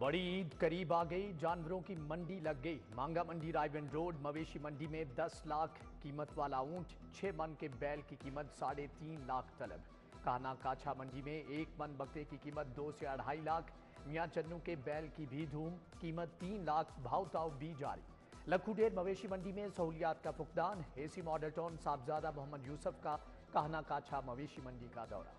बड़ी ईद करीब आ गई, जानवरों की मंडी लग गई। मांगा मंडी रायगंज रोड मवेशी मंडी में 10 लाख कीमत वाला ऊंट, 6 मन के बैल की कीमत 3.5 लाख तलब। काना काछा मंडी में 1 मन बकरे की कीमत 2 से 2.5 लाख। मियां चन्नू के बैल की भी धूम, कीमत 3 लाख, भाव ताव भी जारी। लखूडेर मवेशी मंडी में सहूलियात का फुकदान, एसी मॉडल टाउन साहबजादा मोहम्मद यूसुफ का काना काछा मवेशी मंडी का दौरा।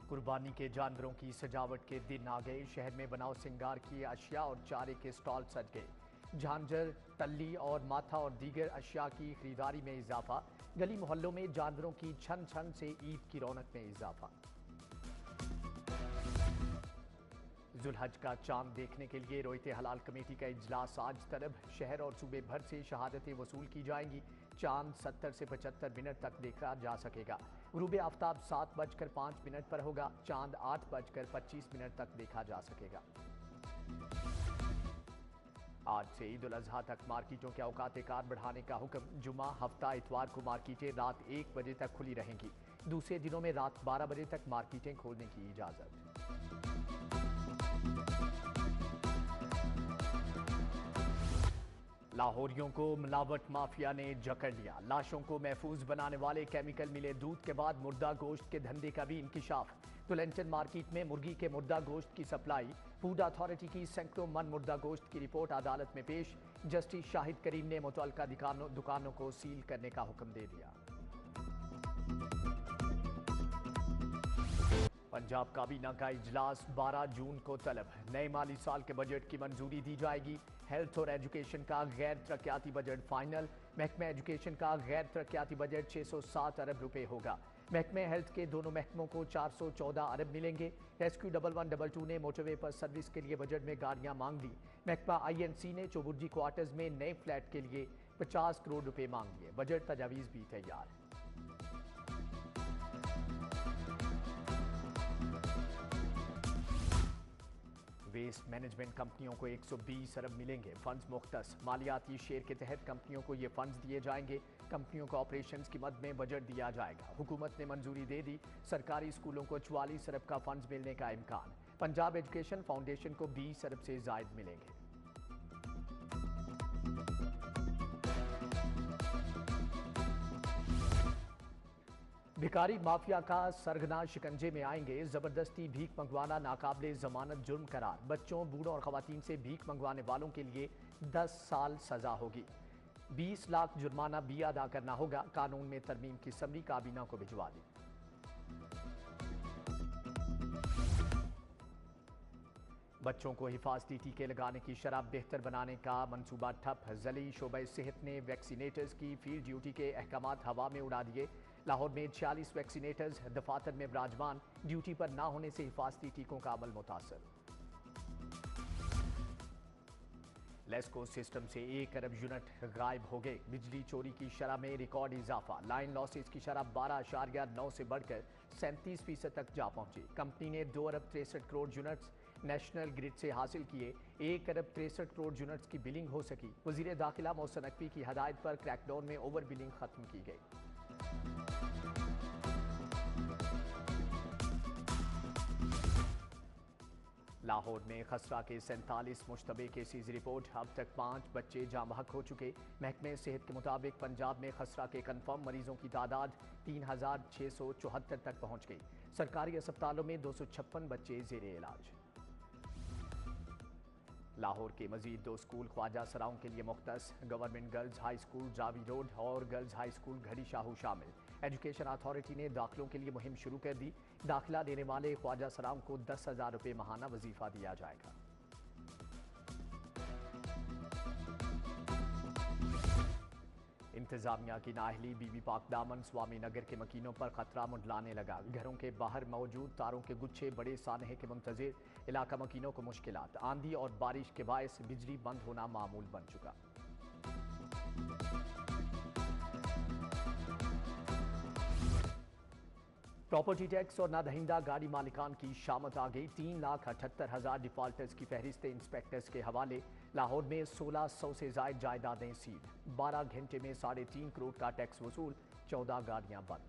कुर्बानी के जानवरों की सजावट के दिन आ गए। शहर में बनाव सिंगार की अशिया और चारे के स्टॉल सज गए। झांझर, तल्ली और माथा और दीगर अशिया की खरीदारी में इजाफा। गली मोहल्लों में जानवरों की छन छन से ईद की रौनक में इजाफा। जुलहज का चांद देखने के लिए रोयते हलाल कमेटी का इजलास आज तलब। शहर और सूबे भर से शहादतें वसूल की जाएंगी। चांद 70 से 75 मिनट तक देखा जा सकेगा। गुरूब आफ्ताब 7:05 पर होगा। चांद 8:25 तक देखा जा सकेगा। आज से ईद उल अजहा तक मार्केटों के औकात कार बढ़ाने का हुक्म। जुमा, हफ्ता, इतवार को मार्केटें रात 1 बजे तक खुली रहेंगी। दूसरे दिनों में रात 12 बजे तक मार्केटें खोलने की इजाजत। लाहौरियों को मिलावट माफिया ने जकड़ लिया। लाशों को महफूज बनाने वाले केमिकल मिले दूध के बाद मुर्दा गोश्त के धंधे का भी इंकिशाफ। तुलंचन मार्केट में मुर्गी के मुर्दा गोश्त की सप्लाई। फूड अथॉरिटी की सैकड़ों मन मुर्दा गोश्त की रिपोर्ट अदालत में पेश। जस्टिस शाहिद करीम ने मुतल्लिका दुकानों को सील करने का हुक्म दे दिया। पंजाब काबीना का इजलास 12 जून को तलब। नए माली साल के बजट की मंजूरी दी जाएगी। हेल्थ और एजुकेशन का गैर तरक्याती बजट फाइनल। महकमा एजुकेशन का गैर तरक्याती बजट 607 अरब रुपए होगा। महकमे हेल्थ के दोनों महकमों को 414 अरब मिलेंगे। रेस्क्यू 1122 ने मोटरवे पर सर्विस के लिए बजट में गाड़ियां मांग ली। महकमा INC ने चौबुर्जी क्वार्टर्स में नए फ्लैट के लिए 50 करोड़ रुपए मांग लिए। बजट तजावीज भी तैयार। वेस्ट मैनेजमेंट कंपनियों को 120 अरब मिलेंगे। फंड्स मुख्तस। मालियाती शेयर के तहत कंपनियों को ये फंड्स दिए जाएंगे। कंपनियों को ऑपरेशंस की मद में बजट दिया जाएगा। हुकूमत ने मंजूरी दे दी। सरकारी स्कूलों को 44 अरब का फंड्स मिलने का इम्कान। पंजाब एजुकेशन फाउंडेशन को 20 अरब से जायद मिलेंगे। भिखारी माफिया का सरगना शिकंजे में आएंगे। जबरदस्ती भीख मंगवाना नाकाबिले जमानत जुर्म करार। बच्चों, बूढ़ों और खवातीन से भीख मंगवाने वालों के लिए 10 साल सजा होगी। 20 लाख जुर्माना भी अदा करना होगा। कानून में तरमीम की समरी काबीना को भिजवा दी। बच्चों को हिफाजती टीके लगाने की शरह बेहतर बनाने का मंसूबा ठप। जली शोबा सेहत ने वैक्सीनेटर्स की फील्ड ड्यूटी के अहकामात हवा में उड़ा दिए। लाहौर में 46 वैक्सीनेटर्स दफातर में विराजमान। ड्यूटी पर ना होने से हिफाजती टीकों का अमल मुतासर। लेस्को सिस्टम से 1 अरब यूनिट गायब हो गए। बिजली चोरी की शरह में रिकॉर्ड इजाफा। लाइन लॉसेज की शरह 12.9 से बढ़कर 37% तक जा पहुंची। कंपनी ने 2 अरब 63 करोड़ यूनिट्स नेशनल ग्रिड से हासिल किए। 1 अरब 63 करोड़ यूनिट्स की बिलिंग हो सकी। वजीर दाखिला मोहसिन नकवी की हदायत पर क्रैकडाउन में ओवर बिलिंग खत्म की गई। लाहौर में खसरा के 47 मुश्तबे केसेज रिपोर्ट। अब तक 5 बच्चे जाँ बहक हो चुके। महकमे सेहत के मुताबिक पंजाब में खसरा के कन्फर्म मरीजों की तादाद 3674 तक पहुंच गई। सरकारी अस्पतालों में 256 बच्चे जेरे इलाज। लाहौर के मजीद 2 स्कूल ख्वाजा सराओं के लिए मुख्तस। Government girls high school Javi road और girls high school Garhi Shahu शामिल। एजुकेशन अथॉरिटी ने दाखिलों के लिए मुहिम शुरू कर दी। दाखिला देने वाले ख्वाजा सराओं को 10,000 रुपये माहाना वजीफा दिया जाएगा। इंतजामिया की नाअहली बीबी पाक दामन स्वामी नगर के मकीनों पर खतरा मंडलाने लगा। घरों के बाहर मौजूद तारों के गुच्छे बड़े सानहे के मुंतजिर। इलाका मकीनों को मुश्किलात। आंधी और बारिश के बायस बिजली बंद होना मामूल बन चुका। प्रॉपर्टी टैक्स और नादहिंदा गाड़ी मालिकान की शामत आ गई। 3,78,000 डिफॉल्टर्स की फहरिस्त इंस्पेक्टर्स के हवाले। लाहौर में 1600 से जायद जायदादें सील। 12 घंटे में 3.5 करोड़ का टैक्स वसूल। 14 गाड़ियां बंद।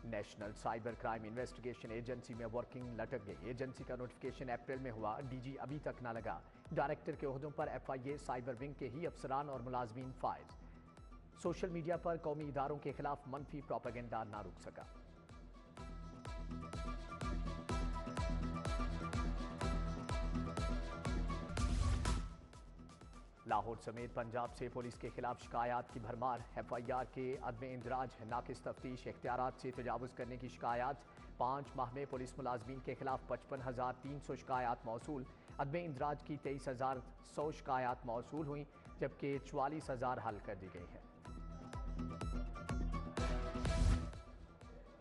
National cyber crime investigation agency में वर्किंग लटक गई। एजेंसी का नोटिफिकेशन अप्रैल में हुआ, डीजी अभी तक न लगा। डायरेक्टर के ओहदों पर FIA साइबर विंग के ही अफसरान और मुलाजमीन फायर। सोशल मीडिया पर कौमी इदारों के खिलाफ मनफी प्रोपेगेंडा ना रुक सका। लाहौर समेत पंजाब से पुलिस के खिलाफ शिकायत की भरमार। FIR के अदम इंदराज, नाकिस तफ्तीश, इख्तियारात से तजावुज़ करने की शिकायत। 5 माह में पुलिस मुलाजमीन के खिलाफ 55,300 शिकायत मौसूल। अदम इंदराज की 23,100 शिकायत मौसूल हुई, जबकि 44,000 हल कर दी गई है।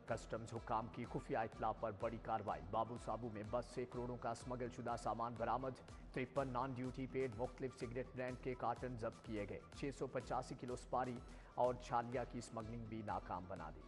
कस्टम्स हुकाम की खुफिया इत्तला पर बड़ी कार्रवाई। बाबू साबू में बस से करोड़ों का स्मगल शुदा सामान बरामद। 53 नॉन ड्यूटी पेड मुख्तलिफ सिगरेट ब्रांड के कार्टन जब्त किए गए। 685 किलो सुपारी और छालिया की स्मगलिंग भी नाकाम बना दी।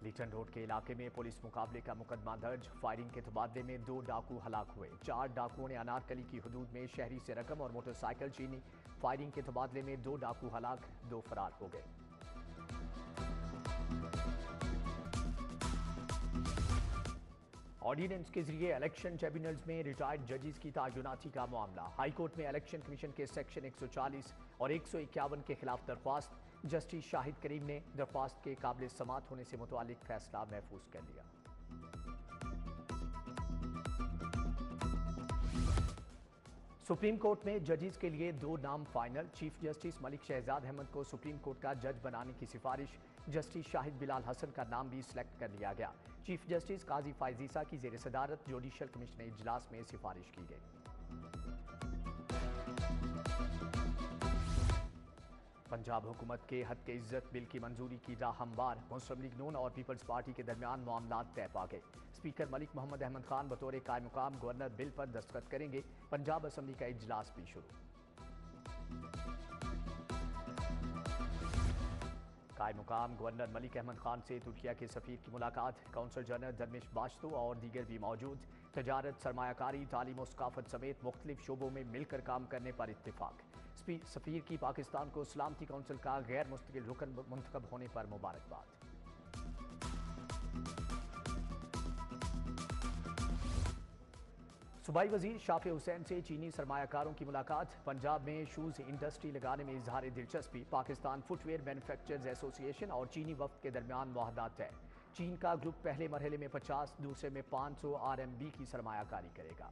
लीटन रोड के इलाके में पुलिस मुकाबले का मुकदमा दर्ज। फायरिंग के तबादले में 2 डाकू हलाक हुए। 4 डाकुओं ने अनारकली की हदूद में शहरी से रकम और मोटरसाइकिल छीनी। फायरिंग के तबादले में 2 डाकू हलाक, 2 फरार हो गए। ऑर्डिनेंस के जरिए इलेक्शन ट्रिब्यूनल्स में रिटायर्ड जजेस की तयनाती का मामला। हाईकोर्ट में इलेक्शन कमीशन के सेक्शन 140 और 151 के खिलाफ दरख्वास्त। जस्टिस शाहिद करीम ने दरख्वास्त के काबिल समात होने से मुतालिक फैसला महफूज कर लिया। सुप्रीम कोर्ट में जजेस के लिए 2 नाम final. Chief justice Malik Shahzad Ahmad को सुप्रीम कोर्ट का जज बनाने की सिफारिश। जस्टिस शाहिद बिलाल हसन का नाम भी सिलेक्ट कर लिया गया। चीफ जस्टिस काजी फायजीसा की जेर सदारत जुडिशल कमीशन इजलास में सिफारिश की गई। पंजाब हुकूमत के हद के इज्जत बिल की मंजूरी की राह हमवार। मुस्लिम लीग नून और पीपल्स पार्टी के दरमियान मामला तय पा गए। स्पीकर मलिक मोहम्मद अहमद खान बतौर कायम मुकाम गवर्नर बिल पर दस्तखत करेंगे। पंजाब असम्बली का इजलास भी शुरू। कायम मुकाम गवर्नर मलिक अहमद खान से तुर्किया के सफीर की मुलाकात। काउंसल जनरल दरमिश बाश्तो और दीगर भी मौजूद। तजारत, सरमायाकारी, तालीम और सकाफत समेत मुख्तलिफ शोबों में मिलकर काम करने पर इत्तेफाक। सफीर की पाकिस्तान को सलामती काउंसिल का गैर मुस्तकिल रुकन मुंतखब होने पर मुबारकबाद। सूबाई वजीर शाफे हुसैन से चीनी सरमायाकारों की मुलाकात। पंजाब में शूज इंडस्ट्री लगाने में इजहार दिलचस्पी। पाकिस्तान फुटवेयर मैन्युफैक्चरर्स एसोसिएशन और चीनी वफ्द के दरमियान मुआहदा तय। चीन का ग्रुप पहले मरहले में 50, दूसरे में 500 RMB की सरमायाकारी करेगा।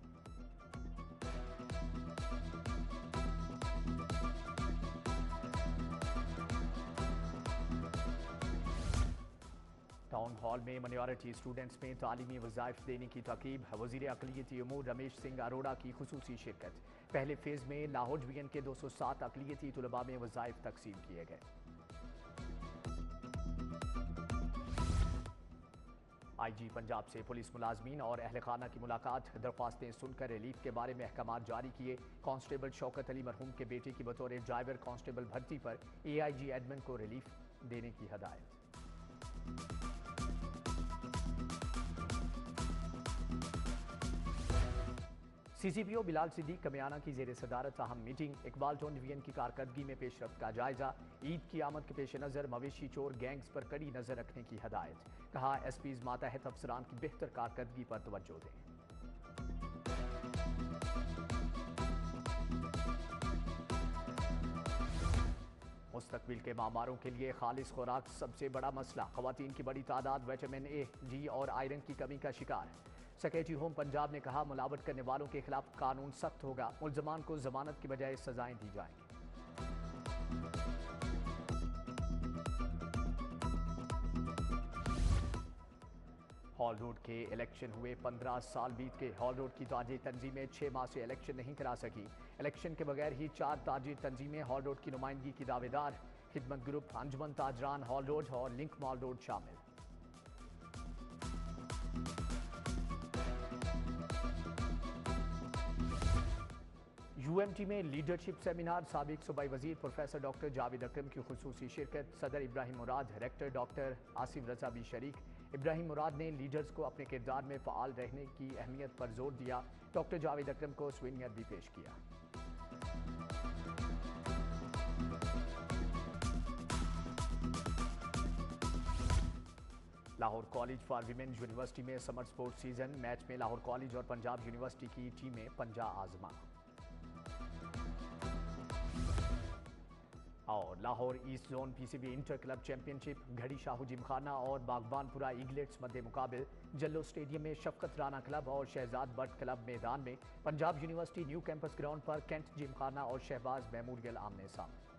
टाउन हॉल में माइनॉरिटी स्टूडेंट्स में तालीमी वज़ाइफ देने की तकीब। वज़ीर अक़लियती उमूर रमेश सिंह अरोड़ा की खुसूसी शिरकत। पहले फेज़ में लाहौर डिवीजन के 207 अक़लियती तुलबा में वज़ाइफ तकसीम किए गए। IG पंजाब से पुलिस मुलाजमीन और अहल खाना की मुलाकात। दरख्वास्तें सुनकर रिलीफ के बारे में अहकामात जारी किए। कांस्टेबल शौकत अली मरहूम के बेटे की बतौर ड्राइवर कांस्टेबल भर्ती पर AIG एडमिन को रिलीफ देने की हदायत। CCPO बिलाल सिद्दीक कमियाना की जेर सदारत अहम मीटिंग। इकबाल टाउन डिवीजन की कारकर्दगी में पेशरफ्त का जायजा। ईद की आमद के पेश नज़र मवेशी चोर गैंग्स पर कड़ी नजर रखने की हदायत। कहा SPs मातहत अफसरान की बेहतर कारकर्दगी पर तवज्जो दें। मुस्तकबिल के मामारों के लिए खालिस खुराक सबसे बड़ा मसला। खवातीन की बड़ी तादाद विटामिन A, D और आयरन की कमी का शिकार। सेक्रेटरी होम पंजाब ने कहा मिलावट करने वालों के खिलाफ कानून सख्त होगा। मुल्जमान को जमानत की बजाय सजाएं दी जाएंगी। हॉल रोड के इलेक्शन हुए 15 साल बीत गए। हॉल रोड की ताजिर तंजीमें 6 माह से इलेक्शन नहीं करा सकी। इलेक्शन के बगैर ही 4 ताजिर तंजीमें हॉल रोड की नुमाइंदगी की दावेदार। खिदमत ग्रुप, अंजुमन ताजरान हॉल रोड और लिंक मॉल रोड शामिल। यूएमटी में लीडरशिप सेमिनार, साबिक सूबाई वजीर प्रोफेसर डॉक्टर जावेद अकरम की खुसूसी शिरकत। सदर इब्राहिम मुराद, रेक्टर डॉक्टर आसिफ रजा भी शरीक। इब्राहिम मुराद ने लीडर्स को अपने किरदार में फ़ाल रहने की अहमियत पर जोर दिया। डॉक्टर जावेद अकरम को स्वीनियर भी पेश किया। Lahore college for women university में समर स्पोर्ट्स सीजन। मैच में लाहौर कॉलेज और पंजाब यूनिवर्सिटी की टीमें पंजा आजमा। और Lahore east zone PCB inter club championship, घड़ी शाहू जिमखाना और बागबानपुरा ईगलेट्स मध्य मुकाबिल। जल्लो स्टेडियम में शफकत राना क्लब और शहजाद बट क्लब मैदान में। Punjab university new campus ground पर कैंट जिमखाना और शहबाज मेमोरियल आमने सामने।